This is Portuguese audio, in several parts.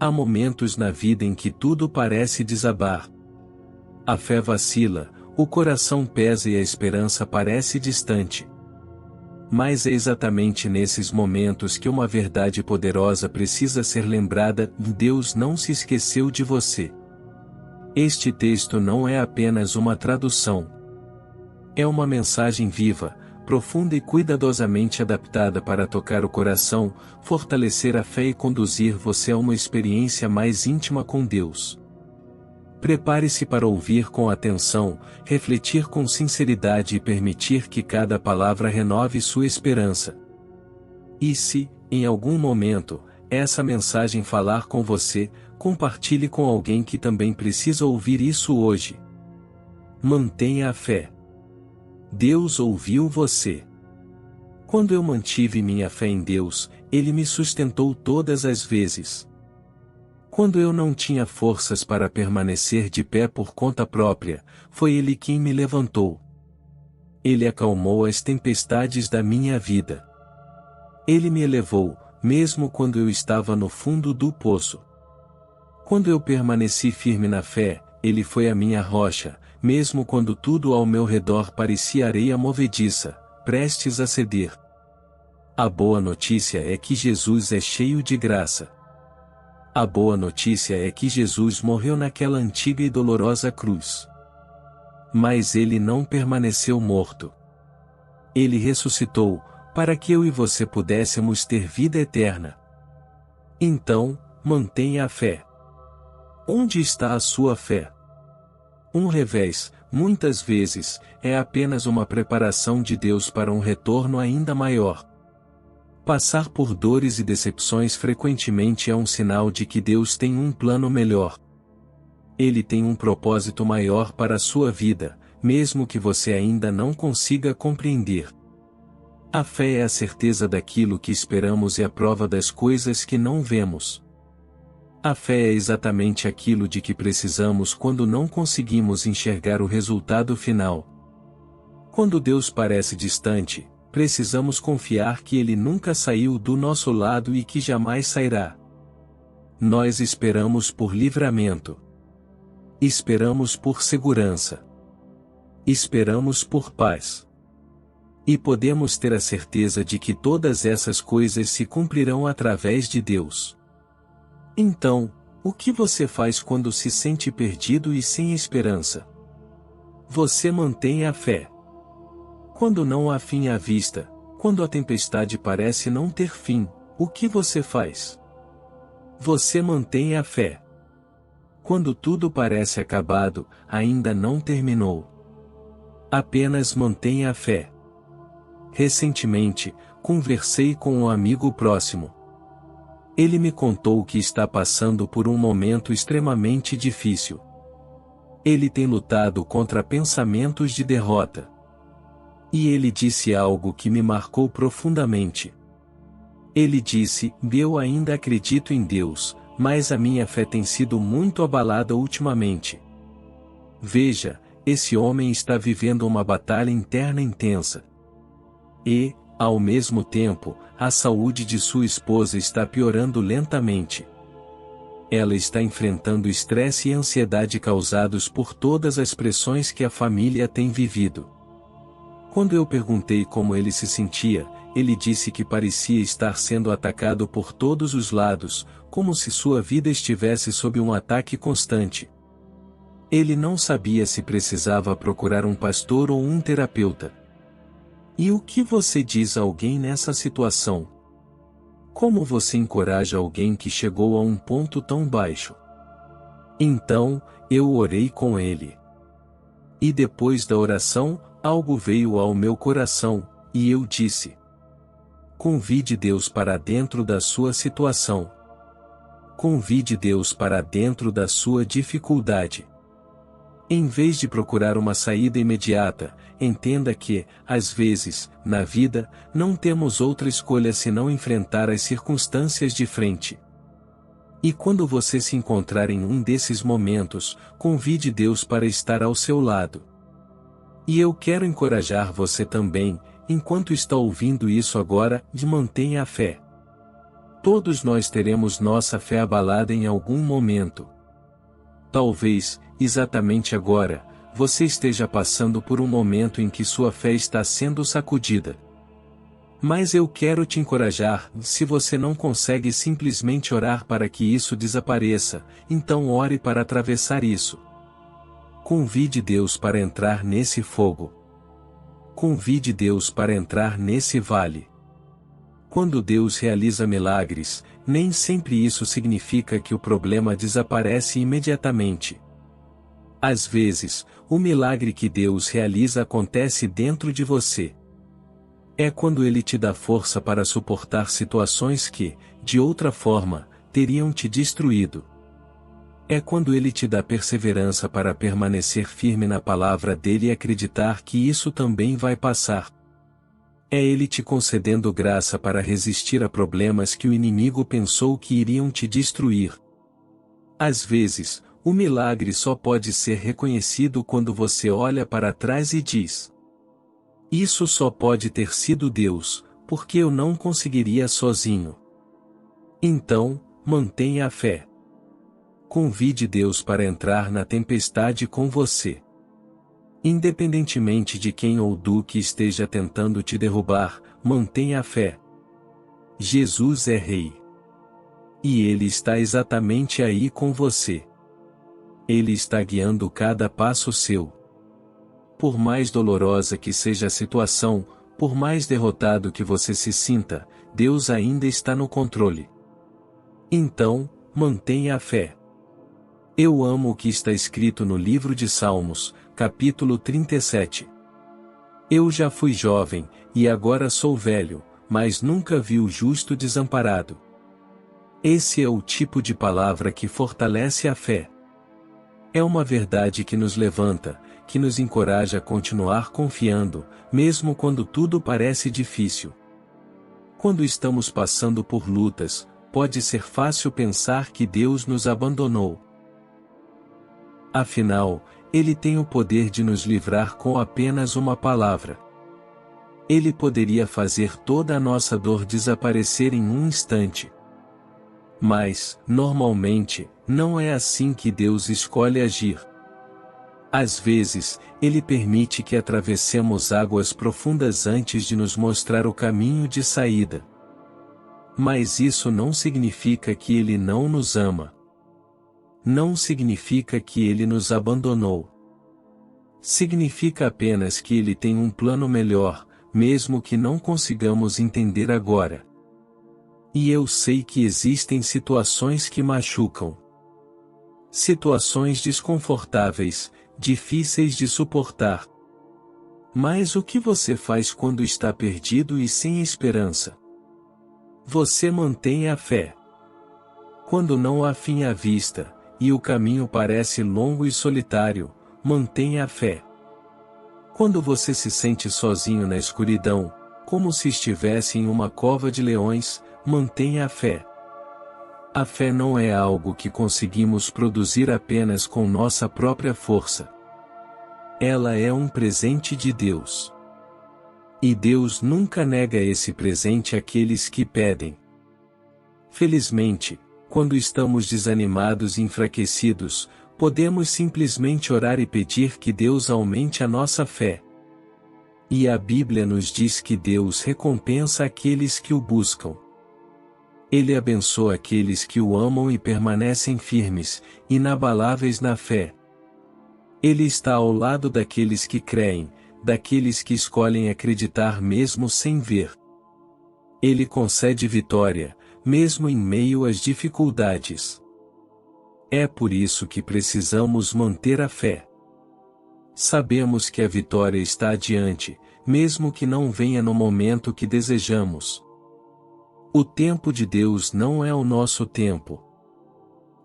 Há momentos na vida em que tudo parece desabar. A fé vacila, o coração pesa e a esperança parece distante. Mas é exatamente nesses momentos que uma verdade poderosa precisa ser lembrada: Deus não se esqueceu de você. Este texto não é apenas uma tradução. É uma mensagem viva, profunda e cuidadosamente adaptada para tocar o coração, fortalecer a fé e conduzir você a uma experiência mais íntima com Deus. Prepare-se para ouvir com atenção, refletir com sinceridade e permitir que cada palavra renove sua esperança. E se, em algum momento, essa mensagem falar com você, compartilhe com alguém que também precisa ouvir isso hoje. Mantenha a fé. Deus ouviu você. Quando eu mantive minha fé em Deus, Ele me sustentou todas as vezes. Quando eu não tinha forças para permanecer de pé por conta própria, foi Ele quem me levantou. Ele acalmou as tempestades da minha vida. Ele me elevou, mesmo quando eu estava no fundo do poço. Quando eu permaneci firme na fé, Ele foi a minha rocha, mesmo quando tudo ao meu redor parecia areia movediça, prestes a ceder. A boa notícia é que Jesus é cheio de graça. A boa notícia é que Jesus morreu naquela antiga e dolorosa cruz. Mas Ele não permaneceu morto. Ele ressuscitou, para que eu e você pudéssemos ter vida eterna. Então, mantenha a fé. Onde está a sua fé? Um revés, muitas vezes, é apenas uma preparação de Deus para um retorno ainda maior. Passar por dores e decepções frequentemente é um sinal de que Deus tem um plano melhor. Ele tem um propósito maior para a sua vida, mesmo que você ainda não consiga compreender. A fé é a certeza daquilo que esperamos e a prova das coisas que não vemos. A fé é exatamente aquilo de que precisamos quando não conseguimos enxergar o resultado final. Quando Deus parece distante, precisamos confiar que Ele nunca saiu do nosso lado e que jamais sairá. Nós esperamos por livramento. Esperamos por segurança. Esperamos por paz. E podemos ter a certeza de que todas essas coisas se cumprirão através de Deus. Então, o que você faz quando se sente perdido e sem esperança? Você mantém a fé. Quando não há fim à vista, quando a tempestade parece não ter fim, o que você faz? Você mantém a fé. Quando tudo parece acabado, ainda não terminou. Apenas mantenha a fé. Recentemente, conversei com um amigo próximo. Ele me contou que está passando por um momento extremamente difícil. Ele tem lutado contra pensamentos de derrota. E ele disse algo que me marcou profundamente. Ele disse: eu ainda acredito em Deus, mas a minha fé tem sido muito abalada ultimamente. Veja, esse homem está vivendo uma batalha interna intensa. E, ao mesmo tempo, a saúde de sua esposa está piorando lentamente. Ela está enfrentando estresse e ansiedade causados por todas as pressões que a família tem vivido. Quando eu perguntei como ele se sentia, ele disse que parecia estar sendo atacado por todos os lados, como se sua vida estivesse sob um ataque constante. Ele não sabia se precisava procurar um pastor ou um terapeuta. E o que você diz a alguém nessa situação? Como você encoraja alguém que chegou a um ponto tão baixo? Então, eu orei com ele. E depois da oração, algo veio ao meu coração, e eu disse: convide Deus para dentro da sua situação. Convide Deus para dentro da sua dificuldade. Em vez de procurar uma saída imediata, entenda que, às vezes, na vida, não temos outra escolha senão enfrentar as circunstâncias de frente. E quando você se encontrar em um desses momentos, convide Deus para estar ao seu lado. E eu quero encorajar você também, enquanto está ouvindo isso agora, de mantenha a fé. Todos nós teremos nossa fé abalada em algum momento. Talvez, exatamente agora, você esteja passando por um momento em que sua fé está sendo sacudida. Mas eu quero te encorajar: se você não consegue simplesmente orar para que isso desapareça, então ore para atravessar isso. Convide Deus para entrar nesse fogo. Convide Deus para entrar nesse vale. Quando Deus realiza milagres, nem sempre isso significa que o problema desaparece imediatamente. Às vezes, o milagre que Deus realiza acontece dentro de você. É quando Ele te dá força para suportar situações que, de outra forma, teriam te destruído. É quando Ele te dá perseverança para permanecer firme na palavra dele e acreditar que isso também vai passar. É Ele te concedendo graça para resistir a problemas que o inimigo pensou que iriam te destruir. Às vezes, o milagre só pode ser reconhecido quando você olha para trás e diz: isso só pode ter sido Deus, porque eu não conseguiria sozinho. Então, mantenha a fé. Convide Deus para entrar na tempestade com você. Independentemente de quem ou do que esteja tentando te derrubar, mantenha a fé. Jesus é Rei. E Ele está exatamente aí com você. Ele está guiando cada passo seu. Por mais dolorosa que seja a situação, por mais derrotado que você se sinta, Deus ainda está no controle. Então, mantenha a fé. Eu amo o que está escrito no livro de Salmos, capítulo 37. Eu já fui jovem, e agora sou velho, mas nunca vi o justo desamparado. Esse é o tipo de palavra que fortalece a fé. É uma verdade que nos levanta, que nos encoraja a continuar confiando, mesmo quando tudo parece difícil. Quando estamos passando por lutas, pode ser fácil pensar que Deus nos abandonou. Afinal, Ele tem o poder de nos livrar com apenas uma palavra. Ele poderia fazer toda a nossa dor desaparecer em um instante. Mas, normalmente, não é assim que Deus escolhe agir. Às vezes, Ele permite que atravessemos águas profundas antes de nos mostrar o caminho de saída. Mas isso não significa que Ele não nos ama. Não significa que Ele nos abandonou. Significa apenas que Ele tem um plano melhor, mesmo que não consigamos entender agora. E eu sei que existem situações que machucam. Situações desconfortáveis, difíceis de suportar. Mas o que você faz quando está perdido e sem esperança? Você mantém a fé. Quando não há fim à vista, e o caminho parece longo e solitário, mantenha a fé. Quando você se sente sozinho na escuridão, como se estivesse em uma cova de leões, mantenha a fé. A fé não é algo que conseguimos produzir apenas com nossa própria força. Ela é um presente de Deus. E Deus nunca nega esse presente àqueles que pedem. Felizmente, quando estamos desanimados e enfraquecidos, podemos simplesmente orar e pedir que Deus aumente a nossa fé. E a Bíblia nos diz que Deus recompensa aqueles que o buscam. Ele abençoa aqueles que o amam e permanecem firmes, inabaláveis na fé. Ele está ao lado daqueles que creem, daqueles que escolhem acreditar mesmo sem ver. Ele concede vitória, mesmo em meio às dificuldades. É por isso que precisamos manter a fé. Sabemos que a vitória está adiante, mesmo que não venha no momento que desejamos. O tempo de Deus não é o nosso tempo.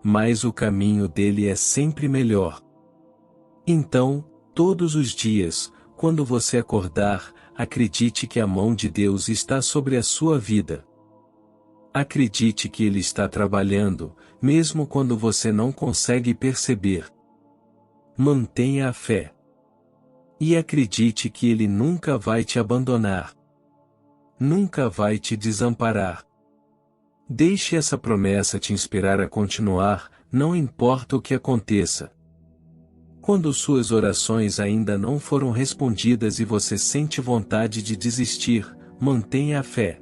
Mas o caminho dele é sempre melhor. Então, todos os dias, quando você acordar, acredite que a mão de Deus está sobre a sua vida. Acredite que Ele está trabalhando, mesmo quando você não consegue perceber. Mantenha a fé. E acredite que Ele nunca vai te abandonar. Nunca vai te desamparar. Deixe essa promessa te inspirar a continuar, não importa o que aconteça. Quando suas orações ainda não foram respondidas e você sente vontade de desistir, mantenha a fé.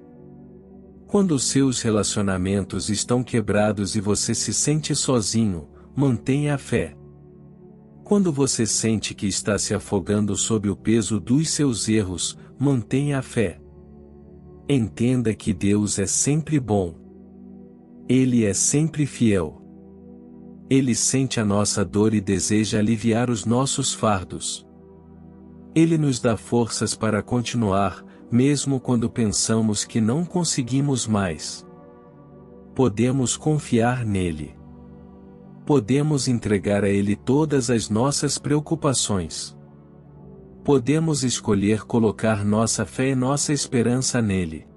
Quando seus relacionamentos estão quebrados e você se sente sozinho, mantenha a fé. Quando você sente que está se afogando sob o peso dos seus erros, mantenha a fé. Entenda que Deus é sempre bom. Ele é sempre fiel. Ele sente a nossa dor e deseja aliviar os nossos fardos. Ele nos dá forças para continuar, mesmo quando pensamos que não conseguimos mais. Podemos confiar nele. Podemos entregar a Ele todas as nossas preocupações. Podemos escolher colocar nossa fé e nossa esperança nele.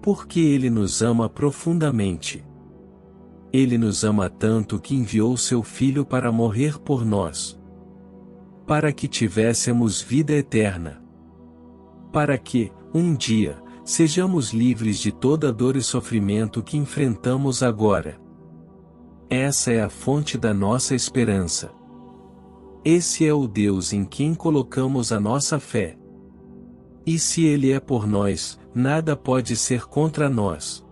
Porque Ele nos ama profundamente. Ele nos ama tanto que enviou seu Filho para morrer por nós. Para que tivéssemos vida eterna. Para que, um dia, sejamos livres de toda dor e sofrimento que enfrentamos agora. Essa é a fonte da nossa esperança. Esse é o Deus em quem colocamos a nossa fé. E se Ele é por nós, nada pode ser contra nós.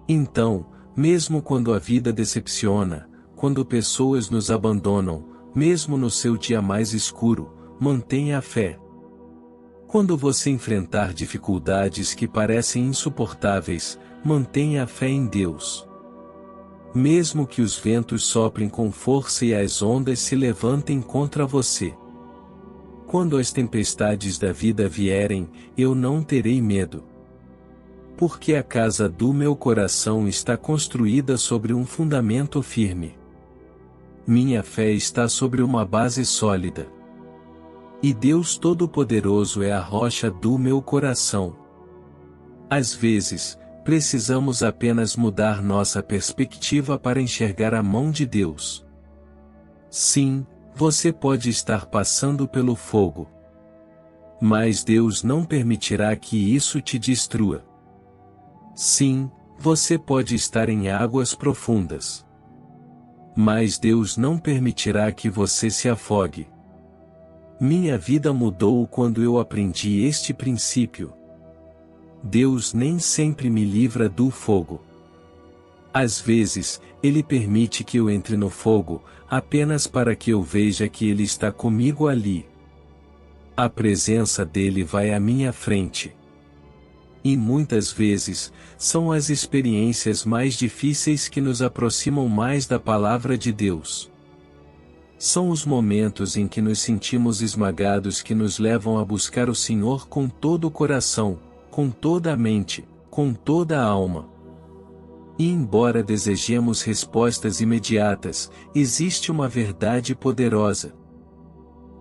Então, mesmo quando a vida decepciona, quando pessoas nos abandonam, mesmo no seu dia mais escuro, mantenha a fé. Quando você enfrentar dificuldades que parecem insuportáveis, mantenha a fé em Deus. Mesmo que os ventos soprem com força e as ondas se levantem contra você. Quando as tempestades da vida vierem, eu não terei medo. Porque a casa do meu coração está construída sobre um fundamento firme. Minha fé está sobre uma base sólida. E Deus Todo-Poderoso é a rocha do meu coração. Às vezes, precisamos apenas mudar nossa perspectiva para enxergar a mão de Deus. Sim, você pode estar passando pelo fogo. Mas Deus não permitirá que isso te destrua. Sim, você pode estar em águas profundas. Mas Deus não permitirá que você se afogue. Minha vida mudou quando eu aprendi este princípio. Deus nem sempre me livra do fogo. Às vezes, Ele permite que eu entre no fogo, apenas para que eu veja que Ele está comigo ali. A presença dEle vai à minha frente. E muitas vezes, são as experiências mais difíceis que nos aproximam mais da palavra de Deus. São os momentos em que nos sentimos esmagados que nos levam a buscar o Senhor com todo o coração, com toda a mente, com toda a alma. E embora desejemos respostas imediatas, existe uma verdade poderosa.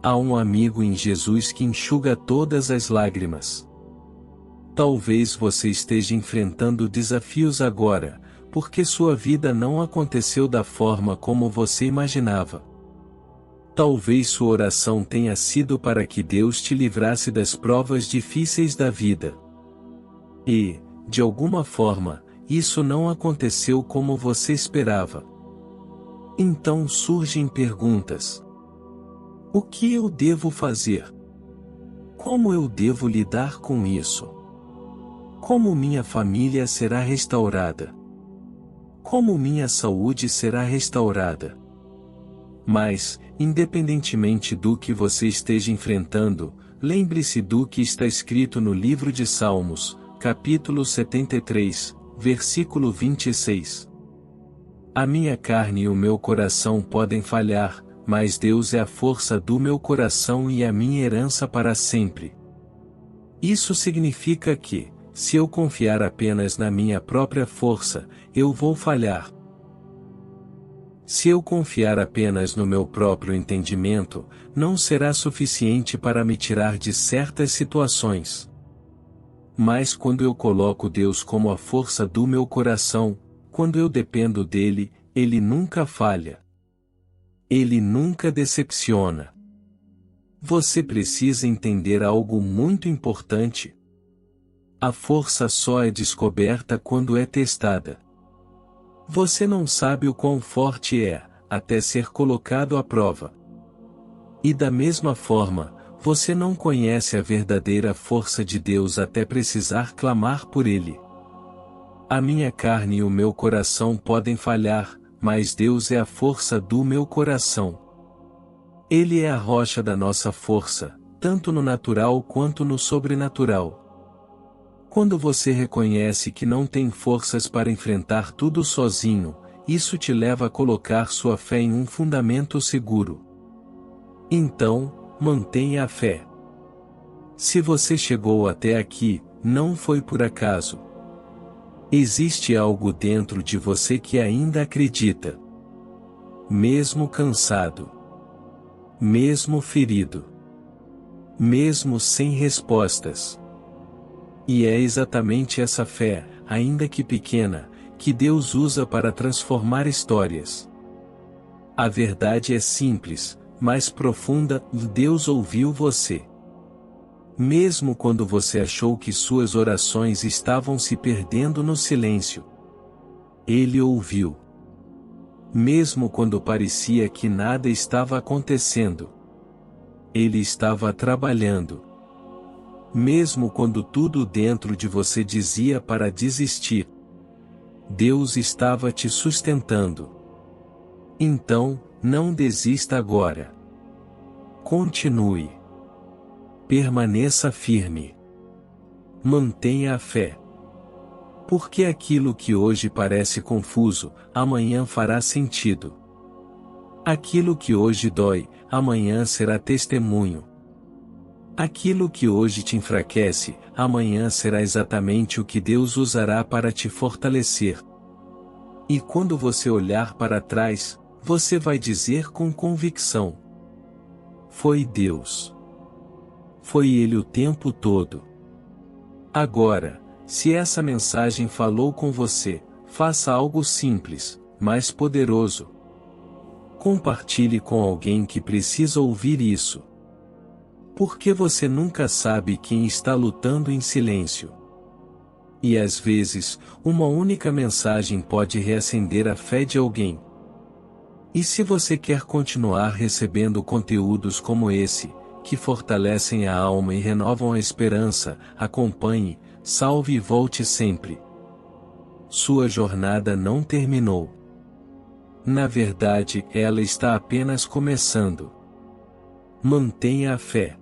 Há um amigo em Jesus que enxuga todas as lágrimas. Talvez você esteja enfrentando desafios agora, porque sua vida não aconteceu da forma como você imaginava. Talvez sua oração tenha sido para que Deus te livrasse das provas difíceis da vida. E, de alguma forma, isso não aconteceu como você esperava. Então surgem perguntas. O que eu devo fazer? Como eu devo lidar com isso? Como minha família será restaurada? Como minha saúde será restaurada? Mas, independentemente do que você esteja enfrentando, lembre-se do que está escrito no livro de Salmos, capítulo 73, versículo 26. A minha carne e o meu coração podem falhar, mas Deus é a força do meu coração e a minha herança para sempre. Isso significa que, se eu confiar apenas na minha própria força, eu vou falhar. Se eu confiar apenas no meu próprio entendimento, não será suficiente para me tirar de certas situações. Mas quando eu coloco Deus como a força do meu coração, quando eu dependo dele, ele nunca falha. Ele nunca decepciona. Você precisa entender algo muito importante. A força só é descoberta quando é testada. Você não sabe o quão forte é, até ser colocado à prova. E da mesma forma, você não conhece a verdadeira força de Deus até precisar clamar por Ele. A minha carne e o meu coração podem falhar, mas Deus é a força do meu coração. Ele é a rocha da nossa força, tanto no natural quanto no sobrenatural. Quando você reconhece que não tem forças para enfrentar tudo sozinho, isso te leva a colocar sua fé em um fundamento seguro. Então, mantenha a fé. Se você chegou até aqui, não foi por acaso. Existe algo dentro de você que ainda acredita. Mesmo cansado. Mesmo ferido. Mesmo sem respostas. E é exatamente essa fé, ainda que pequena, que Deus usa para transformar histórias. A verdade é simples, mas profunda, e Deus ouviu você. Mesmo quando você achou que suas orações estavam se perdendo no silêncio. Ele ouviu. Mesmo quando parecia que nada estava acontecendo. Ele estava trabalhando. Mesmo quando tudo dentro de você dizia para desistir. Deus estava te sustentando. Então, não desista agora. Continue. Permaneça firme. Mantenha a fé. Porque aquilo que hoje parece confuso, amanhã fará sentido. Aquilo que hoje dói, amanhã será testemunho. Aquilo que hoje te enfraquece, amanhã será exatamente o que Deus usará para te fortalecer. E quando você olhar para trás, você vai dizer com convicção: foi Deus. Foi Ele o tempo todo. Agora, se essa mensagem falou com você, faça algo simples, mas poderoso. Compartilhe com alguém que precisa ouvir isso. Porque você nunca sabe quem está lutando em silêncio. E às vezes, uma única mensagem pode reacender a fé de alguém. E se você quer continuar recebendo conteúdos como esse, que fortalecem a alma e renovam a esperança, acompanhe, salve e volte sempre. Sua jornada não terminou. Na verdade, ela está apenas começando. Mantenha a fé.